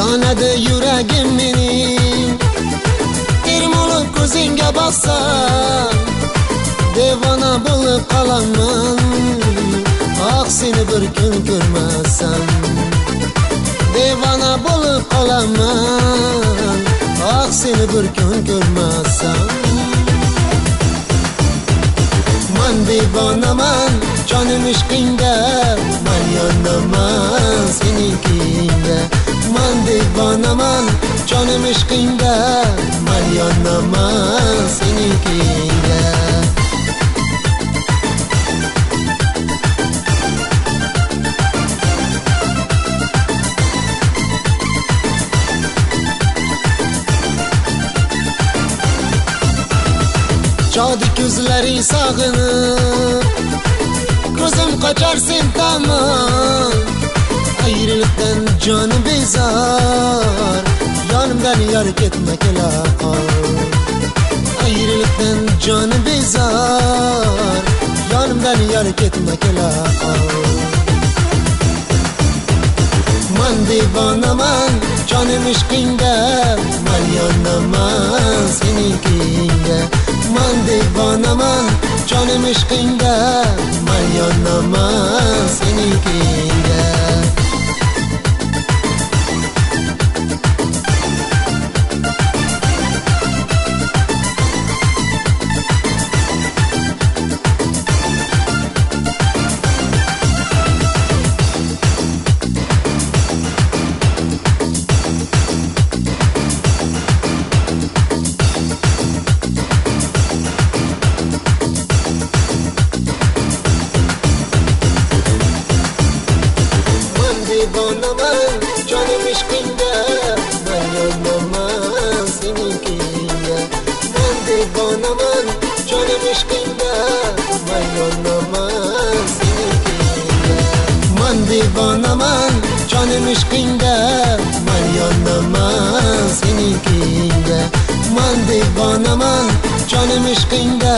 yonadi yuragim mening. Termulib ko'zingga boqsam devona bo'lib qolaman. Ah seni bir kun ko'rmasam devona bo'lib qolaman. Ah seni bir kun ko'rmasam. Man devonaman jonim ishqingda, man yonaman senikingda. Man devonaman jonim ishqingda, man yonaman senikingda. Jodi ko'zlaring sog'inib, ko'zim qochar sen tomon. Ayriliqdan jonim bezor, yonimdan yori ketma kela qol. Ayriliqdan jonim bezor, yonimdan yori ketma kela qol. Man devonaman jonim ishqingda, man yonaman senikingda. Man devonaman jonim ishqingda, man yonaman senikingda. Devonaman jonim ishqingda, man yonaman senikingda. Man devonaman jonim ishqingda, man yonaman senikingda. Man devonaman jonim ishqingda, man yonaman senikingda. Man devonaman jonim ishqingda,